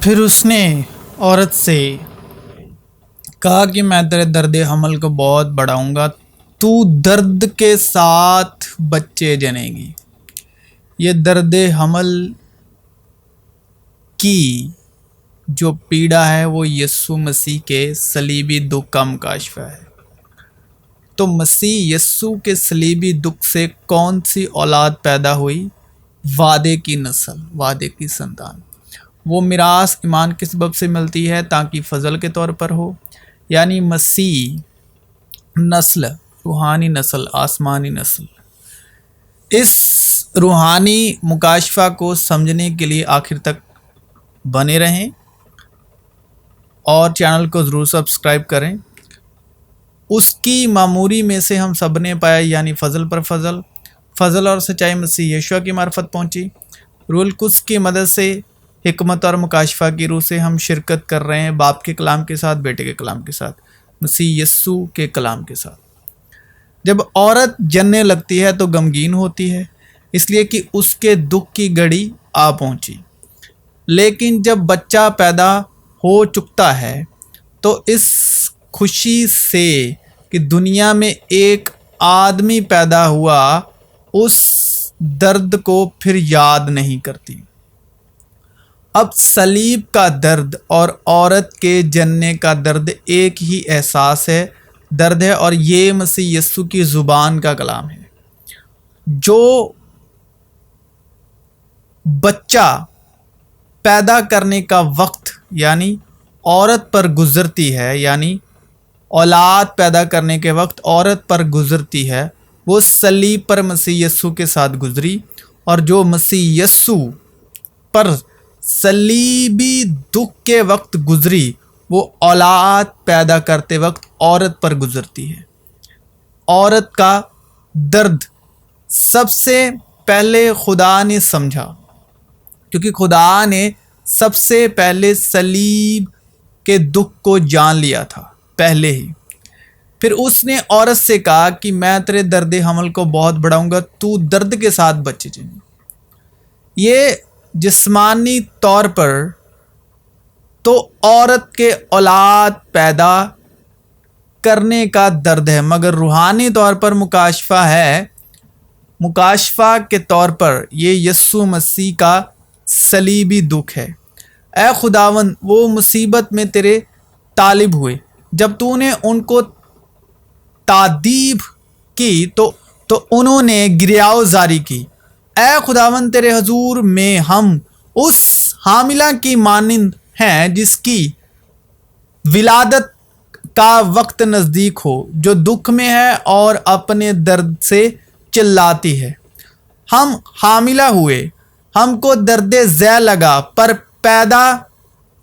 پھر اس نے عورت سے کہا کہ میں تیرے درد حمل کو بہت بڑھاؤں گا، تو درد کے ساتھ بچے جنے گی۔ یہ درد حمل کی جو پیڑا ہے وہ یسوع مسیح کے صلیبی دکھ کا مکاشفہ ہے۔ تو مسیح یسوع کے صلیبی دکھ سے کون سی اولاد پیدا ہوئی؟ وعدے کی نسل، وعدے کی سنتان۔ وہ میراث ایمان کے سبب سے ملتی ہے تاکہ فضل کے طور پر ہو، یعنی مسیح نسل، روحانی نسل، آسمانی نسل۔ اس روحانی مکاشفہ کو سمجھنے کے لیے آخر تک بنے رہیں اور چینل کو ضرور سبسکرائب کریں۔ اس کی معموری میں سے ہم سب نے پایا، یعنی فضل پر فضل، فضل اور سچائی مسیح یشوع کی معرفت پہنچی۔ روح القدس کی مدد سے حکمت اور مکاشفہ کی روح سے ہم شرکت کر رہے ہیں، باپ کے کلام کے ساتھ، بیٹے کے کلام کے ساتھ، مسیح یسوع کے کلام کے ساتھ۔ جب عورت جننے لگتی ہے تو غمگین ہوتی ہے، اس لیے کہ اس کے دکھ کی گھڑی آ پہنچی۔ لیکن جب بچہ پیدا ہو چکتا ہے تو اس خوشی سے کہ دنیا میں ایک آدمی پیدا ہوا، اس درد کو پھر یاد نہیں کرتی۔ اب صلیب کا درد اور عورت کے جننے کا درد ایک ہی احساس ہے، درد ہے، اور یہ مسیح یسوع کی زبان کا کلام ہے۔ جو بچہ پیدا کرنے کا وقت یعنی عورت پر گزرتی ہے، یعنی اولاد پیدا کرنے کے وقت عورت پر گزرتی ہے، وہ صلیب پر مسیح یسوع کے ساتھ گزری، اور جو مسیح یسوع پر صلیبی دکھ کے وقت گزری وہ اولاد پیدا کرتے وقت عورت پر گزرتی ہے۔ عورت کا درد سب سے پہلے خدا نے سمجھا، کیونکہ خدا نے سب سے پہلے صلیب کے دکھ کو جان لیا تھا پہلے ہی۔ پھر اس نے عورت سے کہا کہ میں تیرے درد حمل کو بہت بڑھاؤں گا، تو درد کے ساتھ بچے جنے۔ یہ جسمانی طور پر تو عورت کے اولاد پیدا کرنے کا درد ہے، مگر روحانی طور پر مکاشفہ ہے۔ مکاشفہ کے طور پر یہ یسوع مسیح کا صلیبی دکھ ہے۔ اے خداوند، وہ مصیبت میں تیرے طالب ہوئے، جب تو نے ان کو تادیب کی تو انہوں نے گریاؤ جاری کی۔ اے خداوند، تیرے حضور میں ہم اس حاملہ کی مانند ہیں جس کی ولادت کا وقت نزدیک ہو، جو دکھ میں ہے اور اپنے درد سے چلاتی ہے۔ ہم حاملہ ہوئے، ہم کو درد ذیل لگا، پر پیدا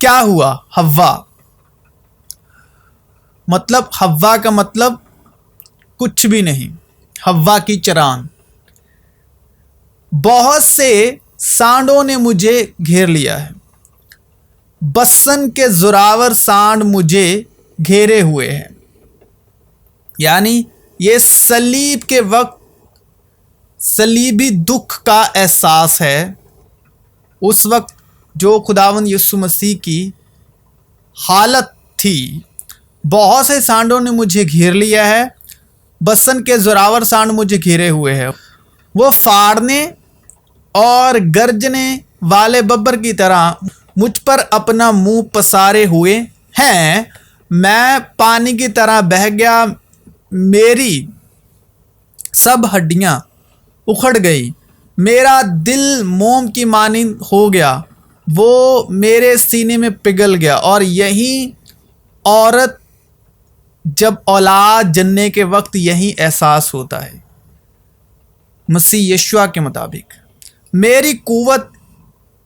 کیا ہوا؟ حوا۔ مطلب حوا کا مطلب کچھ بھی نہیں، حوا کی چران۔ بہت سے سانڈوں نے مجھے گھیر لیا ہے، بسن کے زوراور سانڈ مجھے گھیرے ہوئے ہیں۔ یعنی یہ صلیب کے وقت صلیبی دکھ کا احساس ہے۔ اس وقت جو خداوند یسوع مسیح کی حالت تھی، بہت سے سانڈوں نے مجھے گھیر لیا ہے، بسن کے زوراور سانڈ مجھے گھیرے ہوئے ہیں۔ وہ پھاڑنے اور گرجنے والے ببر کی طرح مجھ پر اپنا منہ پسارے ہوئے ہیں۔ میں پانی کی طرح بہہ گیا، میری سب ہڈیاں اکھڑ گئی، میرا دل موم کی مانند ہو گیا، وہ میرے سینے میں پگھل گیا۔ اور یہی عورت جب اولاد جننے کے وقت یہی احساس ہوتا ہے۔ مسیح یشوع کے مطابق میری قوت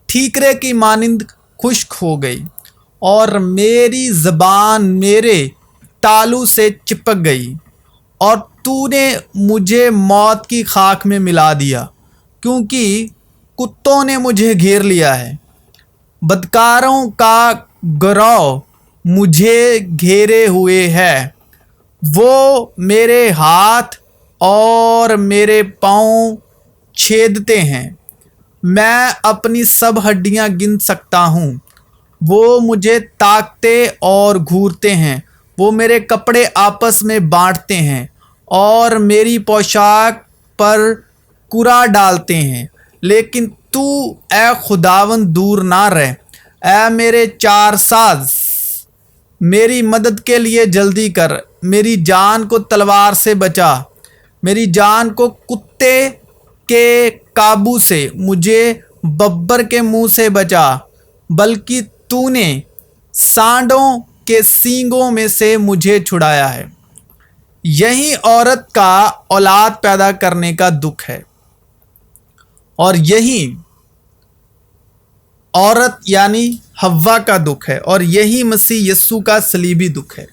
ٹھیکرے کی مانند خشک ہو گئی، اور میری زبان میرے تالو سے چپک گئی، اور تو نے مجھے موت کی خاک میں ملا دیا، کیونکہ کتوں نے مجھے گھیر لیا ہے، بدکاروں کا گروہ مجھے گھیرے ہوئے ہے، وہ میرے ہاتھ اور میرے پاؤں چھیدتے ہیں، میں اپنی سب ہڈیاں گن سکتا ہوں، وہ مجھے تاکتے اور گھورتے ہیں، وہ میرے کپڑے آپس میں بانٹتے ہیں اور میری پوشاک پر کرا ڈالتے ہیں، لیکن تو اے خداوند دور نہ رہ۔ اے میرے چار ساز، میری مدد کے لیے جلدی کر، میری جان کو تلوار سے بچا، میری جان کو کتے کے قابو سے، مجھے ببر کے منہ سے بچا، بلکہ تو نے سانڈوں کے سینگوں میں سے مجھے چھڑایا ہے۔ یہی عورت کا اولاد پیدا کرنے کا دکھ ہے، اور یہی عورت یعنی حوا کا دکھ ہے، اور یہی مسیح یسوع کا صلیبی دکھ ہے۔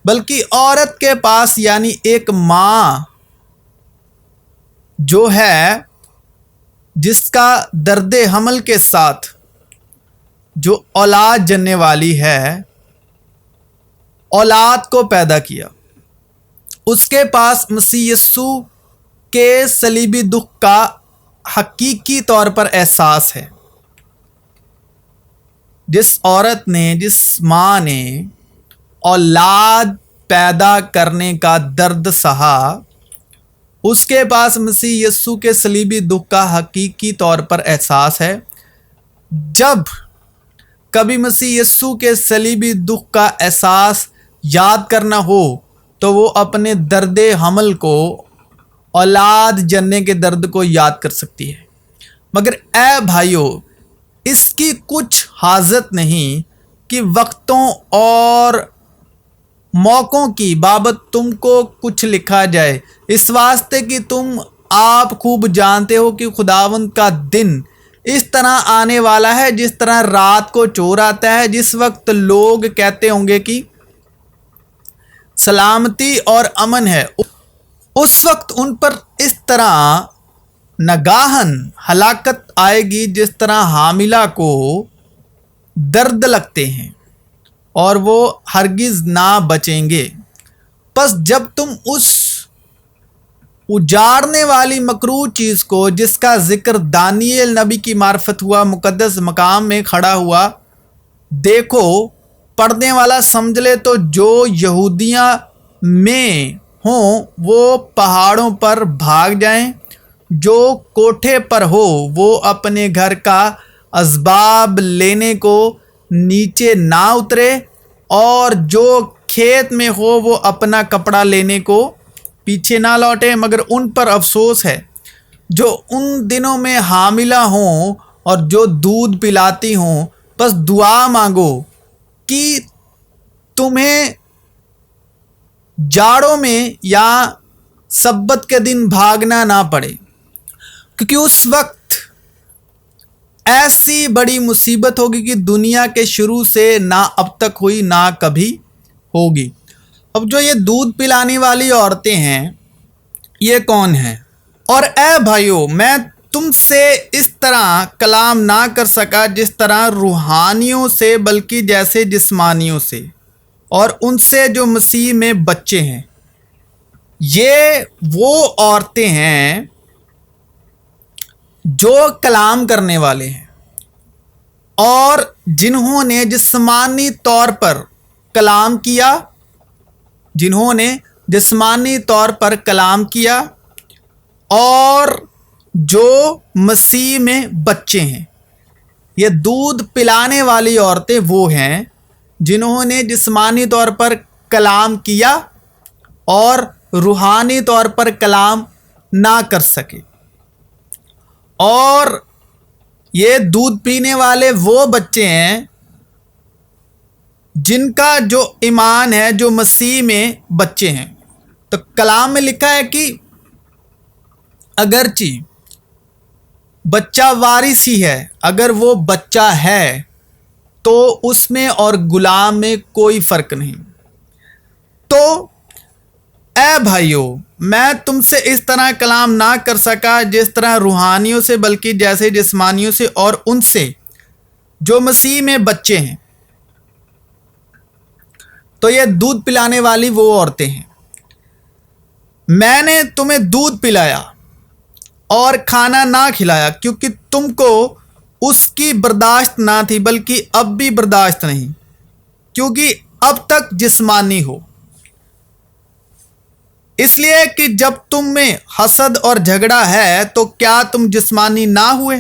بلکہ عورت کے پاس یعنی ایک ماں جو ہے، جس کا درد حمل کے ساتھ جو اولاد جننے والی ہے، اولاد کو پیدا کیا، اس کے پاس مسیح یسوع کے صلیبی دکھ کا حقیقی طور پر احساس ہے۔ جس عورت نے، جس ماں نے اولاد پیدا کرنے کا درد سہا، اس کے پاس مسیح یسوع کے صلیبی دکھ کا حقیقی طور پر احساس ہے۔ جب کبھی مسیح یسوع کے صلیبی دکھ کا احساس یاد کرنا ہو تو وہ اپنے درد حمل کو، اولاد جننے کے درد کو یاد کر سکتی ہے۔ مگر اے بھائیو، اس کی کچھ حاجت نہیں کہ وقتوں اور موقعوں کی بابت تم کو کچھ لکھا جائے، اس واسطے کہ تم آپ خوب جانتے ہو کہ خداوند کا دن اس طرح آنے والا ہے جس طرح رات کو چور آتا ہے، جس وقت لوگ کہتے ہوں گے کہ سلامتی اور امن ہے، اس وقت ان پر اس طرح ناگہاً ہلاکت آئے گی جس طرح حاملہ کو درد لگتے ہیں، اور وہ ہرگز نہ بچیں گے۔ پس جب تم اس اجاڑنے والی مکروہ چیز کو، جس کا ذکر دانییل نبی کی معرفت ہوا، مقدس مقام میں کھڑا ہوا دیکھو، پڑھنے والا سمجھ لے تو جو یہودیاں میں ہوں وہ پہاڑوں پر بھاگ جائیں، جو کوٹھے پر ہو وہ اپنے گھر کا اسباب لینے کو نیچے نہ اترے، اور جو کھیت میں ہو وہ اپنا کپڑا لینے کو پیچھے نہ لوٹے۔ مگر ان پر افسوس ہے جو ان دنوں میں حاملہ ہوں اور جو دودھ پلاتی ہوں۔ بس دعا مانگو کہ تمہیں جاڑوں میں یا سبت کے دن بھاگنا نہ پڑے، کیونکہ اس وقت ایسی بڑی مصیبت ہوگی کہ دنیا کے شروع سے نہ اب تک ہوئی، نہ کبھی ہوگی۔ اب جو یہ دودھ پلانے والی عورتیں ہیں، یہ کون ہیں؟ اور اے بھائیو، میں تم سے اس طرح کلام نہ کر سکا جس طرح روحانیوں سے، بلکہ جیسے جسمانیوں سے، اور ان سے جو مسیح میں بچے ہیں۔ یہ وہ عورتیں ہیں جو کلام کرنے والے ہیں، اور جنہوں نے جسمانی طور پر کلام کیا، جنہوں نے جسمانی طور پر کلام کیا، اور جو مسیح میں بچے ہیں۔ یہ دودھ پلانے والی عورتیں وہ ہیں جنہوں نے جسمانی طور پر کلام کیا اور روحانی طور پر کلام نہ کر سکے، اور یہ دودھ پینے والے وہ بچے ہیں جن کا جو ایمان ہے، جو مسیح میں بچے ہیں۔ تو کلام میں لکھا ہے کہ اگرچہ بچہ وارث ہی ہے، اگر وہ بچہ ہے تو اس میں اور غلام میں کوئی فرق نہیں۔ تو اے بھائیو، میں تم سے اس طرح کلام نہ کر سکا جس طرح روحانیوں سے، بلکہ جیسے جسمانیوں سے، اور ان سے جو مسیح میں بچے ہیں۔ تو یہ دودھ پلانے والی وہ عورتیں ہیں۔ میں نے تمہیں دودھ پلایا اور کھانا نہ کھلایا، کیونکہ تم کو اس کی برداشت نہ تھی، بلکہ اب بھی برداشت نہیں، کیونکہ اب تک جسمانی ہو۔ اس لیے کہ جب تم میں حسد اور جھگڑا ہے تو کیا تم جسمانی نہ ہوئے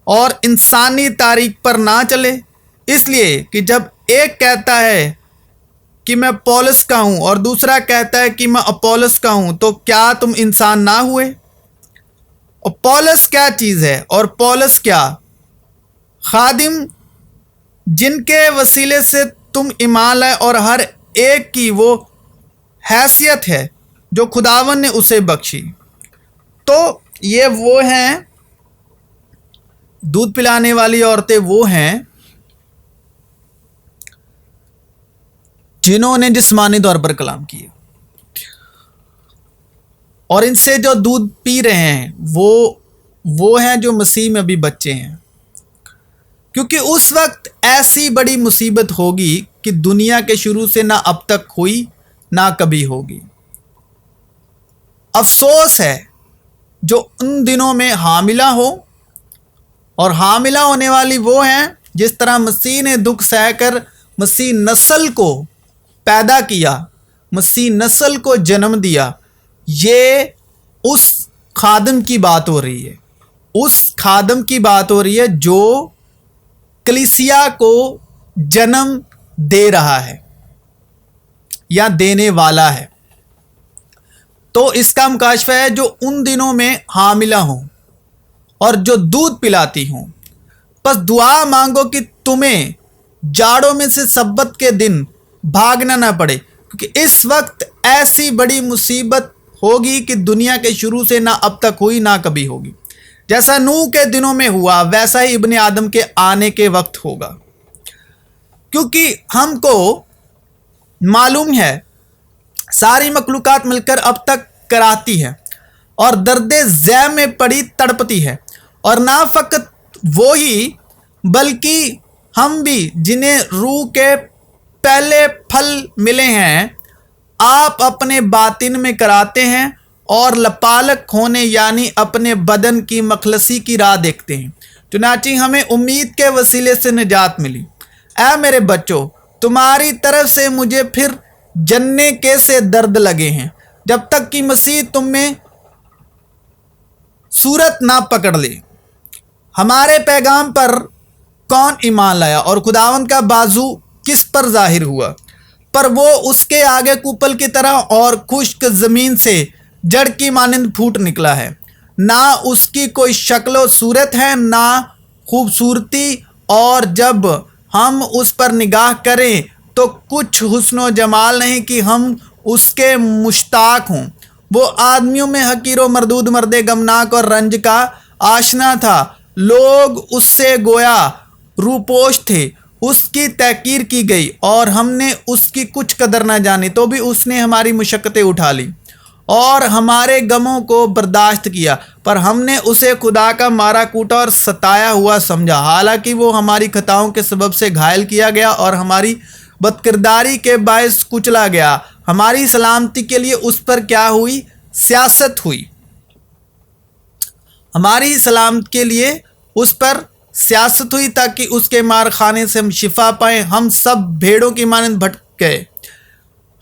اور انسانی تاریخ پر نہ چلے؟ اس لیے کہ جب ایک کہتا ہے کہ میں پولس کا ہوں اور دوسرا کہتا ہے کہ میں اپولس کا ہوں، تو کیا تم انسان نہ ہوئے؟ اور پولس کیا چیز ہے اور پولس کیا؟ خادم جن کے وسیلے سے تم ایمان لائے، اور ہر ایک کی وہ حیثیت ہے جو خداوند نے اسے بخشی۔ تو یہ وہ ہیں دودھ پلانے والی عورتیں، وہ ہیں جنہوں نے جسمانی طور پر کلام کیے، اور ان سے جو دودھ پی رہے ہیں وہ ہیں جو مسیح میں بھی بچے ہیں، کیونکہ اس وقت ایسی بڑی مصیبت ہوگی کہ دنیا کے شروع سے نہ اب تک ہوئی نہ کبھی ہوگی۔ افسوس ہے جو ان دنوں میں حاملہ ہو، اور حاملہ ہونے والی وہ ہیں جس طرح مسیح نے دکھ سہ کر مسیح نسل کو پیدا کیا، مسیح نسل کو جنم دیا۔ یہ اس خادم کی بات ہو رہی ہے، اس خادم کی بات ہو رہی ہے جو کلیسیا کو جنم دے رہا ہے یا دینے والا ہے۔ تو اس کا مکاشفہ ہے جو ان دنوں میں حاملہ ہوں اور جو دودھ پلاتی ہوں۔ پس دعا مانگو کہ تمہیں جاڑوں میں سے سبت کے دن بھاگنا نہ پڑے، کیونکہ اس وقت ایسی بڑی مصیبت ہوگی کہ دنیا کے شروع سے نہ اب تک ہوئی نہ کبھی ہوگی۔ جیسا نوح کے دنوں میں ہوا ویسا ہی ابن آدم کے آنے کے وقت ہوگا۔ کیونکہ ہم کو معلوم ہے ساری مخلوقات مل کر اب تک کراتی ہے اور درد ذہ میں پڑی تڑپتی ہے، اور نہ فقط وہی بلکہ ہم بھی جنہیں روح کے پہلے پھل ملے ہیں، آپ اپنے باطن میں کراتے ہیں اور لپالک ہونے یعنی اپنے بدن کی مخلصی کی راہ دیکھتے ہیں۔ چنانچہ ہمیں امید کے وسیلے سے نجات ملی۔ اے میرے بچوں، تمہاری طرف سے مجھے پھر جننے کے سے درد لگے ہیں، جب تک کہ مسیح تم میں صورت نہ پکڑ لے۔ ہمارے پیغام پر کون ایمان لایا اور خداوند کا بازو کس پر ظاہر ہوا؟ پر وہ اس کے آگے کوپل کی طرح اور خشک زمین سے جڑ کی مانند پھوٹ نکلا ہے، نہ اس کی کوئی شکل و صورت ہے نہ خوبصورتی، اور جب ہم اس پر نگاہ کریں تو کچھ حسن و جمال نہیں کہ ہم اس کے مشتاق ہوں۔ وہ آدمیوں میں حقیر و مردود، مرد غمناک اور رنج کا آشنا تھا، لوگ اس سے گویا روپوش تھے، اس کی تحقیر کی گئی اور ہم نے اس کی کچھ قدر نہ جانی، تو بھی اس نے ہماری مشقتیں اٹھا لی اور ہمارے غموں کو برداشت کیا، پر ہم نے اسے خدا کا مارا کوٹا اور ستایا ہوا سمجھا، حالانکہ وہ ہماری خطاؤں کے سبب سے گھائل کیا گیا اور ہماری بدکرداری کے باعث کچلا گیا۔ ہماری سلامتی کے لیے اس پر کیا ہوئی؟ سیاست ہوئی۔ ہماری سلامت کے لیے اس پر سیاست ہوئی تاکہ اس کے مار خانے سے ہم شفا پائیں۔ ہم سب بھیڑوں کی مانند بھٹک گئے،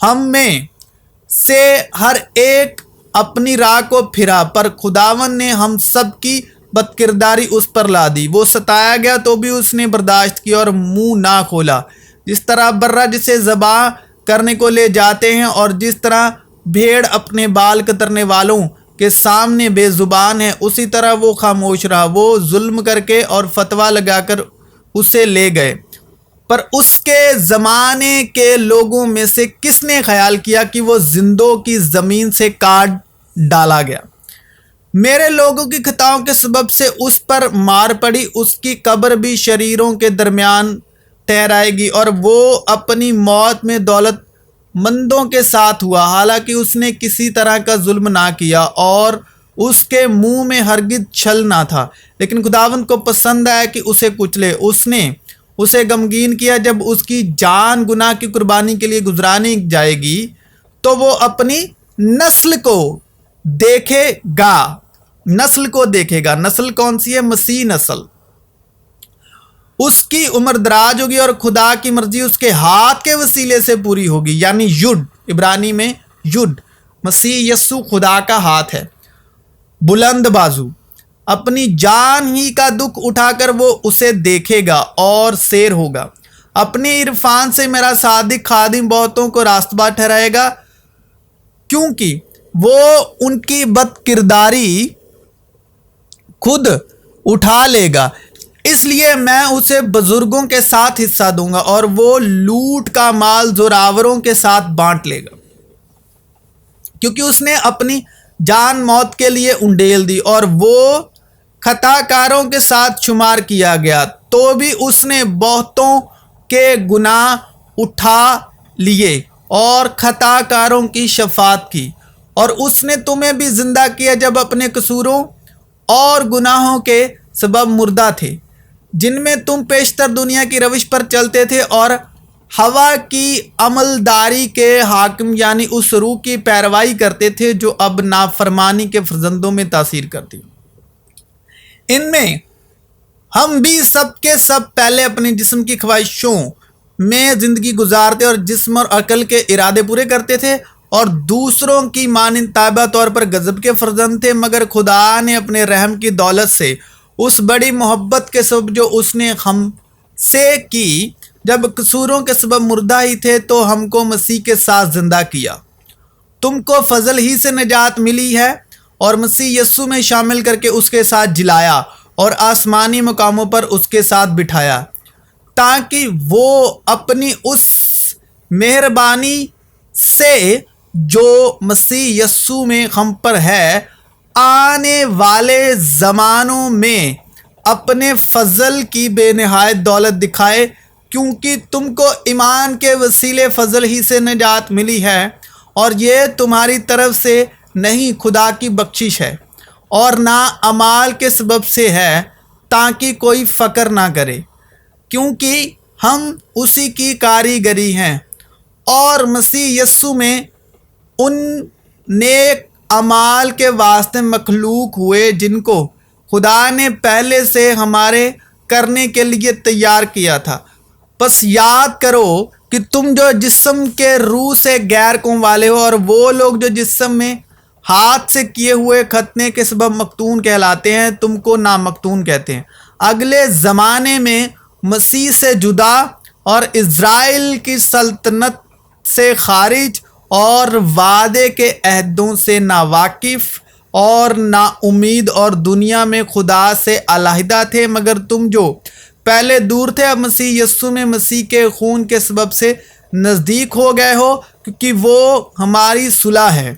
ہم میں سے ہر ایک اپنی راہ کو پھرا، پر خداوند نے ہم سب کی بدکرداری اس پر لا دی۔ وہ ستایا گیا تو بھی اس نے برداشت کی اور منہ نہ کھولا۔ جس طرح برہ جسے ذبح کرنے کو لے جاتے ہیں اور جس طرح بھیڑ اپنے بال کترنے والوں کے سامنے بے زبان ہے، اسی طرح وہ خاموش رہا۔ وہ ظلم کر کے اور فتویٰ لگا کر اسے لے گئے، پر اس کے زمانے کے لوگوں میں سے کس نے خیال کیا کہ وہ زندوں کی زمین سے کاٹ ڈالا گیا؟ میرے لوگوں کی خطاؤں کے سبب سے اس پر مار پڑی، اس کی قبر بھی شریروں کے درمیان ٹھہرائے گی، اور وہ اپنی موت میں دولت مندوں کے ساتھ ہوا، حالانکہ اس نے کسی طرح کا ظلم نہ کیا اور اس کے منہ میں ہرگز چھل نہ تھا، لیکن خداوند کو پسند آیا کہ اسے کچلے۔ اس نے اسے غمگین کیا۔ جب اس کی جان گناہ کی قربانی کے لیے گزرانی جائے گی تو وہ اپنی نسل کو دیکھے گا۔ نسل کو دیکھے گا۔ نسل کون سی ہے؟ مسیح نسل۔ اس کی عمر دراز ہوگی اور خدا کی مرضی اس کے ہاتھ کے وسیلے سے پوری ہوگی، یعنی ید، عبرانی میں ید، مسیح یسوع خدا کا ہاتھ ہے۔ بلند بازو، اپنی جان ہی کا دکھ اٹھا کر وہ اسے دیکھے گا اور سیر ہوگا۔ اپنے عرفان سے میرا صادق خادم بہتوں کو راست بار ٹھہرائے گا، کیونکہ وہ ان کی بد کرداری خود اٹھا لے گا، اس لیے میں اسے بزرگوں کے ساتھ حصہ دوں گا اور وہ لوٹ کا مال زوراوروں کے ساتھ بانٹ لے گا، کیونکہ اس نے اپنی جان موت کے لیے انڈیل دی اور وہ خطا کاروں کے ساتھ شمار کیا گیا، تو بھی اس نے بہتوں کے گناہ اٹھا لیے اور خطا کاروں کی شفاعت کی، اور اس نے تمہیں بھی زندہ کیا جب اپنے قصوروں اور گناہوں کے سبب مردہ تھے، جن میں تم پیشتر دنیا کی روش پر چلتے تھے اور ہوا کی عملداری کے حاکم یعنی اس روح کی پیروائی کرتے تھے جو اب نافرمانی کے فرزندوں میں تاثیر کرتی۔ ان میں ہم بھی سب کے سب پہلے اپنے جسم کی خواہشوں میں زندگی گزارتے اور جسم اور عقل کے ارادے پورے کرتے تھے اور دوسروں کی مانند تابع طور پر غضب کے فرزند تھے، مگر خدا نے اپنے رحم کی دولت سے اس بڑی محبت کے سبب جو اس نے ہم سے کی، جب قصوروں کے سبب مردہ ہی تھے تو ہم کو مسیح کے ساتھ زندہ کیا۔ تم کو فضل ہی سے نجات ملی ہے اور مسیح یسوع میں شامل کر کے اس کے ساتھ جلایا اور آسمانی مقاموں پر اس کے ساتھ بٹھایا، تاکہ وہ اپنی اس مہربانی سے جو مسیح یسوع میں ہم پر ہے، آنے والے زمانوں میں اپنے فضل کی بے نہایت دولت دکھائے، کیونکہ تم کو ایمان کے وسیلے فضل ہی سے نجات ملی ہے، اور یہ تمہاری طرف سے نہیں، خدا کی بخشش ہے، اور نہ اعمال کے سبب سے ہے، تاکہ کوئی فخر نہ کرے، کیونکہ ہم اسی کی کاریگری ہیں اور مسیح یسوع میں ان نیک اعمال کے واسطے مخلوق ہوئے جن کو خدا نے پہلے سے ہمارے کرنے کے لیے تیار کیا تھا۔ بس یاد کرو کہ تم جو جسم کے روح سے غیر قوم والے ہو، اور وہ لوگ جو جسم میں ہاتھ سے کیے ہوئے ختنے کے سبب مختون کہلاتے ہیں، تم کو نامختون کہتے ہیں۔ اگلے زمانے میں مسیح سے جدا اور اسرائیل کی سلطنت سے خارج اور وعدے کے عہدوں سے ناواقف اور نا امید اور دنیا میں خدا سے علیحدہ تھے، مگر تم جو پہلے دور تھے اب مسیح یسوع میں مسیح کے خون کے سبب سے نزدیک ہو گئے ہو، کیونکہ وہ ہماری صلح ہے،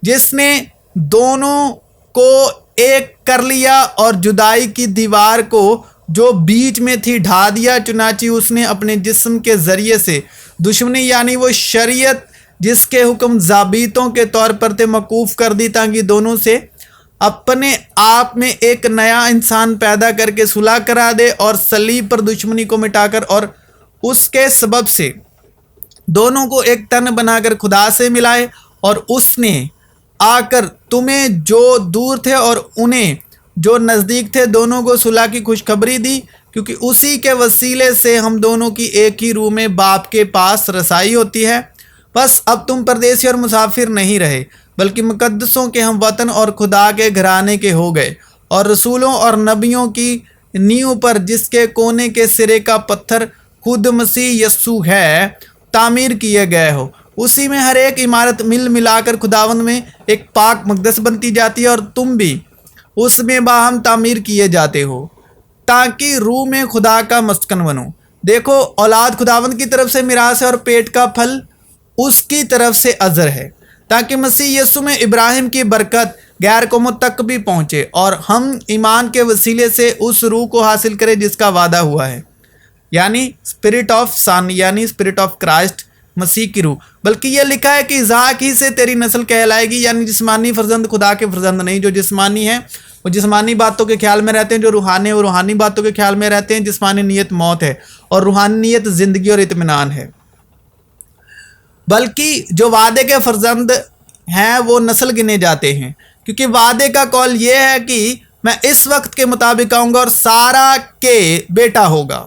جس نے دونوں کو ایک کر لیا اور جدائی کی دیوار کو جو بیچ میں تھی ڈھا دیا، چنانچہ اس نے اپنے جسم کے ذریعے سے دشمنی یعنی وہ شریعت جس کے حکم ضابطوں کے طور پر تھے موقوف کر دی، تاکہ دونوں سے اپنے آپ میں ایک نیا انسان پیدا کر کے صلح کرا دے اور صلیب پر دشمنی کو مٹا کر اور اس کے سبب سے دونوں کو ایک تن بنا کر خدا سے ملائے، اور اس نے آ کر تمہیں جو دور تھے اور انہیں جو نزدیک تھے دونوں کو صلح کی خوشخبری دی، کیونکہ اسی کے وسیلے سے ہم دونوں کی ایک ہی روح میں باپ کے پاس رسائی ہوتی ہے۔ بس اب تم پردیسی اور مسافر نہیں رہے، بلکہ مقدسوں کے ہم وطن اور خدا کے گھرانے کے ہو گئے، اور رسولوں اور نبیوں کی نیو پر، جس کے کونے کے سرے کا پتھر خود مسیح یسوع ہے، تعمیر کیے گئے ہو۔ اسی میں ہر ایک عمارت مل ملا کر خداوند میں ایک پاک مقدس بنتی جاتی ہے، اور تم بھی اس میں باہم تعمیر کیے جاتے ہو، تاکہ روح میں خدا کا مسکن بنو۔ دیکھو، اولاد خداوند کی طرف سے میراث ہے، اور پیٹ کا پھل اس کی طرف سے عذر ہے، تاکہ مسیح یسوع میں ابراہیم کی برکت غیر قوموں تک بھی پہنچے، اور ہم ایمان کے وسیلے سے اس روح کو حاصل کریں جس کا وعدہ ہوا ہے، یعنی اسپرٹ آف سن، یعنی اسپرٹ آف کرائسٹ، مسیح کی روح۔ بلکہ یہ لکھا ہے کہ اسحاق ہی سے تیری نسل کہلائے گی، یعنی جسمانی فرزند خدا کے فرزند نہیں۔ جو جسمانی ہیں وہ جسمانی باتوں کے خیال میں رہتے ہیں، جو روحانی وہ روحانی باتوں کے خیال میں رہتے ہیں۔ جسمانی نیت موت ہے اور روحانی نیت زندگی اور اطمینان ہے۔ بلکہ جو وعدے کے فرزند ہیں وہ نسل گنے جاتے ہیں، کیونکہ وعدے کا قول یہ ہے کہ میں اس وقت کے مطابق آؤں گا اور سارا کے بیٹا ہوگا،